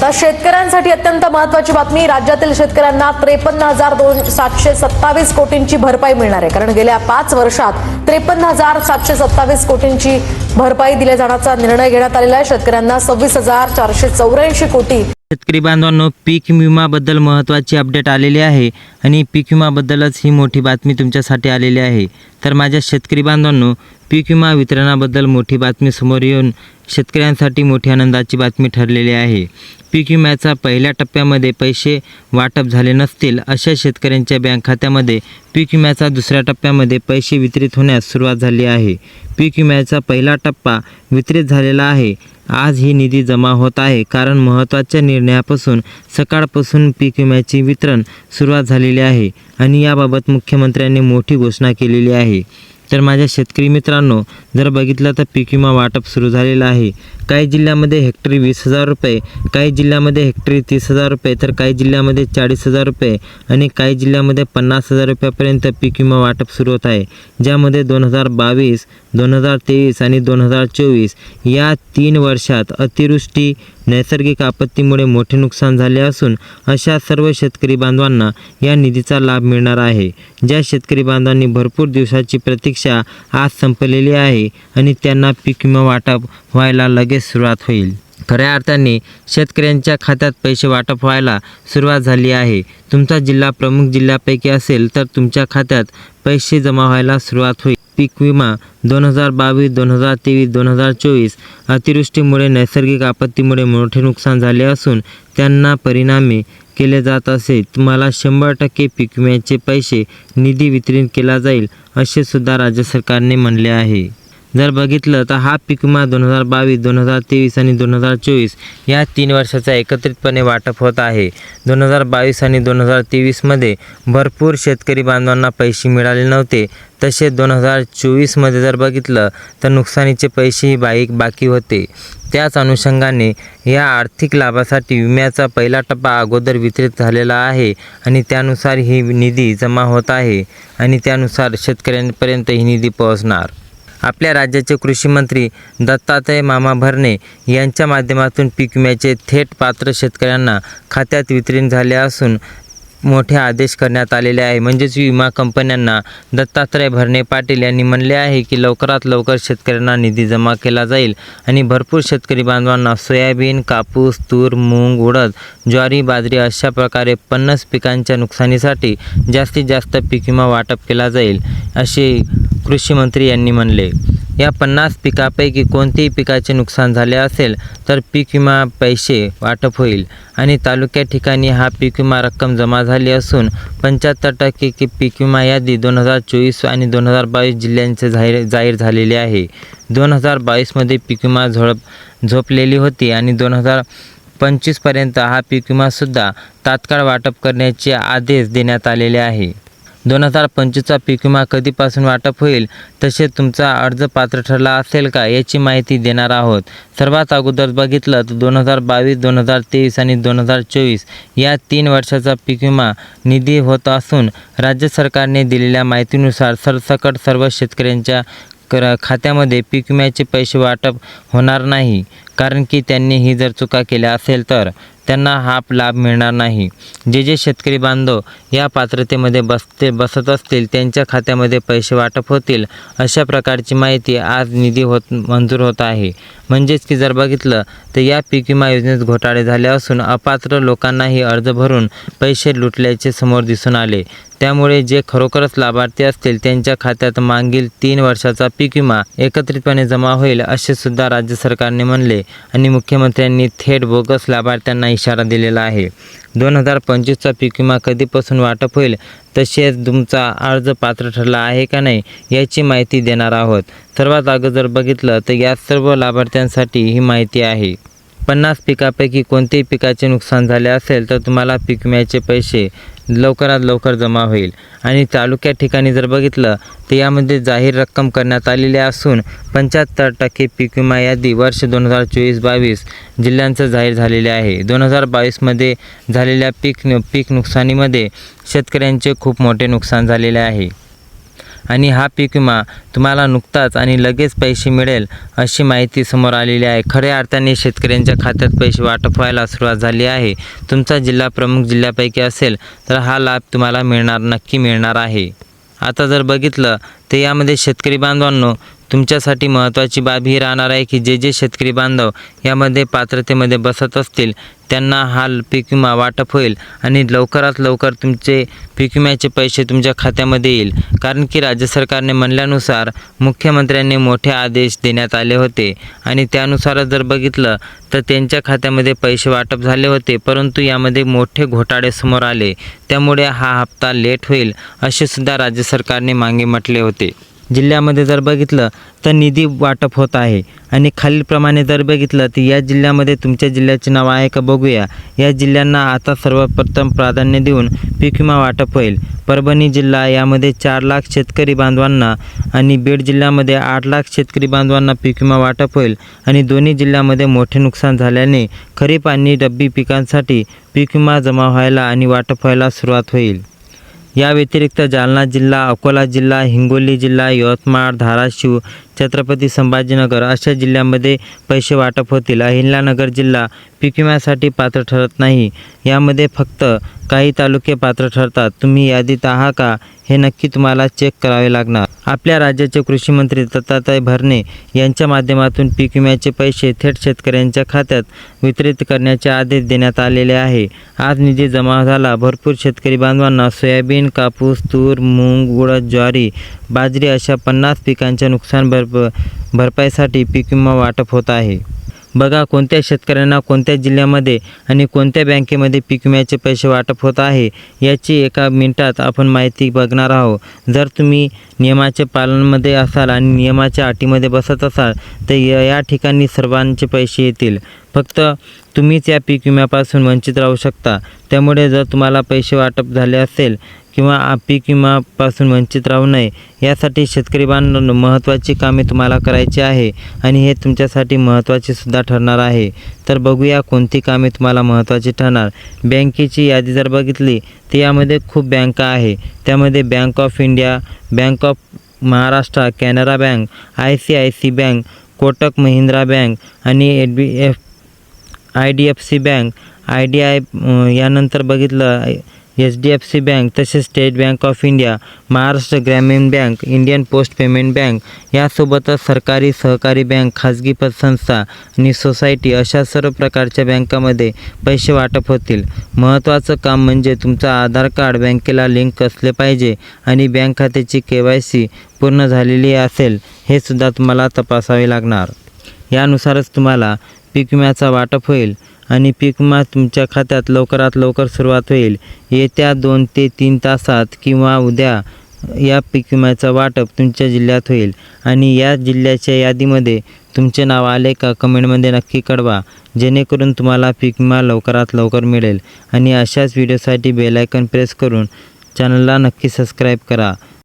आता शेतकऱ्यांसाठी अत्यंत महत्त्वाची बातमी. राज्यातील शेतकऱ्यांना 53,727 कोटींची भरपाई मिळणार आहे. कारण गेल्या 5 वर्षात 53,727 कोटींची भरपाई दिल्या जाण्याचा निर्णय घेण्यात आलेला आहे. शेतकऱ्यांना 26,484 कोटी. शेतकरी बांधवांनो, पीक विम्याबद्दल महत्त्वाची अपडेट आलेली आहे आणि पीक विम्याबद्दलच ही मोठी बातमी तुमच्यासाठी आलेली आहे. तर माझ्या शेतकरी बांधवांनो, पीक विमा वितरणाबद्दल मोठी बातमी समोर येऊन शेतकऱ्यांसाठी मोठी आनंदाची बातमी ठरलेली आहे. पीक विम्याचा पहिल्या टप्प्यामध्ये पैसे वाटप झाले नसतील अशा शेतकऱ्यांच्या बँक खात्यामध्ये पीक विम्याचा दुसऱ्या टप्प्यामध्ये पैसे वितरित होण्यास सुरुवात झाली आहे. पीक विम्याचा पहिला टप्पा वितरित झालेला आहे. आज ही निधी जमा होत आहे, कारण महत्त्वाच्या निर्णयापासून सकाळपासून पीक विम्याची वितरण सुरुवात झालेली आहे आणि याबाबत मुख्यमंत्र्यांनी मोठी घोषणा केलेली आहे. तर माझ्या शेतकरी मित्रांनो, जर बघितलं तर पीक विमा वाटप सुरू झालेलं आहे. काही जिल्ह्यामध्ये हेक्टरी 20,000 रुपये, काही जिल्ह्यामध्ये हेक्टरी 30,000 रुपये, तर काही जिल्ह्यामध्ये 40,000 रुपये आणि काही जिल्ह्यामध्ये 50,000 रुपयापर्यंत पीक विमा वाटप सुरू होत आहे. ज्यामध्ये 2022, 2023 आणि 2024 या 3 वर्षात अतिवृष्टी, नैसर्गिक आपत्तीमुळे मोठे नुकसान झाले असून अशा सर्व शेतकरी बांधवांना या निधीचा लाभ मिळणार आहे. ज्या शेतकरी बांधवांनी भरपूर दिवसाची प्रतीक्षा आज संपलेली आहे आणि त्यांना पीक विमा वाटप व्हायला लगेच सुरुवात होईल. खऱ्या अर्थाने शेतकऱ्यांच्या खात्यात पैसे वाटप व्हायला सुरुवात झाली आहे. तुमचा जिल्हा प्रमुख जिल्ह्यापैकी असेल तर तुमच्या खात्यात पैसे जमा व्हायला सुरुवात होईल. पीक विमा 2022, 2023, 2024 अतिवृष्टीमुळे, नैसर्गिक आपत्तीमुळे मोठे नुकसान झाले असून त्यांना परिणामी केले जात असे. तुम्हाला 100% पीक विम्याचे पैसे निधी वितरित केला जाईल असे सुद्धा राज्य सरकारने म्हणले आहे. जर बघितलं तर हा पीक विमा 2022, 2023 आणि 2024 या 3 वर्षाचा एकत्रितपणे वाटप होत आहे. 2022 आणि 2023मध्ये भरपूर शेतकरी बांधवांना पैसे मिळाले नव्हते. तसेच 2024मध्ये जर बघितलं तर नुकसानीचे पैसेही बाकी होते. त्याच अनुषंगाने या आर्थिक लाभासाठी विम्याचा पहिला टप्पा अगोदर वितरित झालेला आहे आणि त्यानुसार ही निधी जमा होत आहे आणि त्यानुसार शेतकऱ्यांपर्यंत ही निधी पोहोचणार. आपल्या राज्याचे कृषी मंत्री दत्तात्रय मामा भरणे यांच्या माध्यमातून पीक विम्याचे थेट पात्र शेतकऱ्यांना खात्यात वितरण झाले असून मोठे आदेश करण्यात आलेले आहे. म्हणजेच विमा कंपन्यांना दत्तात्रय भरणे पाटील यांनी म्हणले आहे की लवकरात लवकर शेतकऱ्यांना निधी जमा केला जाईल आणि भरपूर शेतकरी बांधवांना सोयाबीन, कापूस, तूर, मूग, उडद, ज्वारी, बाजरी अशा प्रकारे 50 पिकांच्या नुकसानीसाठी जास्तीत जास्त पीक विमा वाटप केला जाईल असे कृषी मंत्री यांनी म्हणले. या 50 पिकापैकी कोणतेही पिकाचे नुकसान झाले असेल तर पीक विमा पैसे वाटप होईल आणि तालुक्या ठिकाणी हा पीक विमा रक्कम जमा झाली असून 75% पीक विमा यादी 2024 आणि 2022 जिल्ह्यांचे जाहीर झालेली आहे. 2022मध्ये पीक विमा झोपलेली होती आणि 2025पर्यंत हा पीक विमासुद्धा तात्काळ वाटप करण्याचे आदेश देण्यात आलेले आहे. 2025चा पीक विमा कधीपासून वाटप होईल, तसेच तुमचा अर्ज पात्र ठरला असेल का याची माहिती देणार आहोत. सर्वात अगोदर बघितलं तर 2022, 2023 आणि 2024 या 3 वर्षाचा पीक विमा निधी होत असून राज्य सरकारने दिलेल्या माहितीनुसार सरसकट सर्व शेतकऱ्यांच्या खात्यामध्ये पीक विम्याचे पैसे वाटप होणार नाही, कारण की त्यांनी ही जर चुका केल्या असेल तर त्यांना हा लाभ मिळणार नाही. जे शेतकरी बांधव या पात्रतेमध्ये बसत असतील त्यांच्या खात्यामध्ये पैसे वाटप होतील अशा प्रकारची माहिती आज निधी मंजूर होत आहे. म्हणजेच की जर बघितलं तर या पीक विमा योजनेत घोटाळे झाले असून अपात्र लोकांनाही अर्ज भरून पैसे लुटल्याचे समोर दिसून आले. त्यामुळे जे खरोखरच लाभार्थी असतील त्यांच्या खात्यात मागील 3 वर्षाचा पीक विमा एकत्रितपणे जमा होईल असे सुद्धा राज्य सरकारने म्हणले आणि मुख्यमंत्र्यांनी थेट बोगस लाभार्थ्यांना इशारा दिलेला आहे. 2025चा पीक विमा कधीपासून वाटप होईल, तसेच तुमचा अर्ज पात्र ठरला आहे का नाही याची माहिती देणार आहोत. सर्वात अगोदर बघितलं तर या सर्व लाभार्थ्यांसाठी ही माहिती आहे. 50 पिकापैकी कोणतेही पिकाचे नुकसान झाले असेल तर तुम्हाला पीक विम्याचे पैसे लवकरात लवकर जमा होईल आणि तालुक्या ठिकाणी जर बघितलं तर यामध्ये जाहीर रक्कम करण्यात आलेली असून 75% पीक विमा यादी वर्ष 2024-22 जिल्ह्यांचं जाहीर झालेले आहे. 2022मध्ये झालेल्या पीक नुकसानीमध्ये शेतकऱ्यांचे खूप मोठे नुकसान झालेले आहे. आणि हा पीक विमा तुम्हाला नुकताच आणि लगेच पैसे मिळेल अशी माहिती समोर आलेली आहे. खऱ्या अर्थाने शेतकऱ्यांच्या खात्यात पैसे वाटप व्हायला सुरुवात झाली आहे. तुमचा जिल्हा प्रमुख जिल्ह्यापैकी असेल तर हा लाभ तुम्हाला नक्की मिळणार आहे. आता जर बघितलं तर यामध्ये शेतकरी बांधवांनो तुमच्यासाठी महत्त्वाची बाब ही राहणार आहे की जे शेतकरी बांधव यामध्ये पात्रतेमध्ये बसत असतील त्यांना हा पीक विमा वाटप होईल आणि लवकरात लवकर तुमचे पीक विम्याचे पैसे तुमच्या खात्यामध्ये येईल. कारण की राज्य सरकारने म्हणल्यानुसार मुख्यमंत्र्यांनी मोठे आदेश देण्यात आले होते आणि त्यानुसार जर बघितलं तर त्यांच्या खात्यामध्ये पैसे वाटप झाले होते, परंतु यामध्ये मोठे घोटाळे समोर आले. त्यामुळे हा हप्ता लेट होईल असे सुद्धा राज्य सरकारने मागे म्हटले होते. जिल्ह्यामध्ये जर बघितलं तर निधी वाटप होत आहे आणि खालीलप्रमाणे जर बघितलं तर या जिल्ह्यामध्ये तुमच्या जिल्ह्याचे नाव आहे का बघूया. या जिल्ह्यांना आता सर्वप्रथम प्राधान्य देऊन पीक विमा वाटप होईल. परभणी जिल्हा यामध्ये 4 लाख शेतकरी बांधवांना आणि बीड जिल्ह्यामध्ये 8 लाख शेतकरी बांधवांना पीक विमा वाटप होईल आणि दोन्ही जिल्ह्यामध्ये मोठे नुकसान झाल्याने खरीप आणि रब्बी पिकांसाठी पीक विमा जमा व्हायला आणि वाटप व्हायला सुरुवात होईल. या व्यतिरिक्त जालना जिल्हा, अकोला जिल्हा, हिंगोली जिल्हा, यवतमाळ, धाराशिव, छत्रपती संभाजीनगर अशा जिल्ह्यांमध्ये पैसे वाटप होतील. अहिल्यानगर जिल्हा पीक विम्यासाठी पात्र ठरत नाही. यामध्ये फक्त काही तालुके पात्र ठरतात. तुम्ही यादीत आहात का हे नक्की तुम्हाला चेक करावे लागणार. आपल्या राज्याचे कृषी मंत्री दत्तात्रय भरणे यांच्या माध्यमातून पीक विम्याचे पैसे थेट शेतकऱ्यांच्या खात्यात वितरित करण्याचे आदेश देण्यात आलेले आहे. आज निधी जमा झाला. भरपूर शेतकरी बांधवांना सोयाबीन, कापूस, तूर, मूग, उडद, ज्वारी, बाजरी अशा 50 पिकांच्या नुकसान भरपाईसाठी पीक विमा वाटप होत आहे. बघा कोणत्या शेतकऱ्यांना कोणत्या जिल्ह्यामध्ये आणि कोणत्या बँकेमध्ये पीक विम्याचे पैसे वाटप होत आहे याची एका मिनिटात आपण माहिती बघणार आहोत. जर तुम्ही नियमाच्या पालनामध्ये असाल आणि नियमाच्या अटीमध्ये बसत असाल तर या ठिकाणी सर्वांचे पैसे येतील. फक्त तुम्हीच या पीक विम्यापासून वंचित राहू शकता. त्यामुळे जर तुम्हाला पैसे वाटप झाले असेल किंवा पीक विमापासून वंचित राहू नये यासाठी शेतकरी बांधवांनो महत्त्वाची कामे तुम्हाला करायची आहे आणि हे तुमच्यासाठी महत्त्वाचे सुद्धा ठरणार आहे. तर बघूया कोणती कामे तुम्हाला महत्त्वाची ठरणार. बँकेची यादी जर बघितली तर यामध्ये खूप बँका आहे. त्यामध्ये bank of India, bank of Maharashtra, Canara bank, ICICI bank, Kotak Mahindra bank आणि IDFC बँक, IDI यानंतर बघितलं HDFC बँक, तसेच state bank of India, Maharashtra Gramin bank, Indian post payment bank यासोबतच सरकारी, सहकारी बँक, खाजगी पतसंस्था आणि सोसायटी अशा सर्व प्रकारच्या बँकामध्ये पैसे वाटप होतील. महत्त्वाचं काम म्हणजे तुमचं आधार कार्ड बँकेला लिंक असले पाहिजे आणि बँक खात्याची KYC पूर्ण झालेली असेल हे सुद्धा तुम्हाला तपासावे लागणार. यानुसारच तुम्हाला पीक विम्याचा वाटप होईल आणि पीक विमा तुमच्या खात्यात लवकरात लवकर सुरुवात होईल. येत्या 2 ते 3 तासात किंवा उद्या या पीक विम्याचा वाटप तुमच्या जिल्ह्यात होईल आणि या जिल्ह्याच्या यादीमध्ये तुमचे नाव आले का कमेंटमध्ये नक्की कळवा, जेणेकरून तुम्हाला पीक विमा लवकरात लवकर मिळेल. आणि अशाच व्हिडिओसाठी बेल आयकॉन प्रेस करून चॅनलला नक्की सबस्क्राईब करा.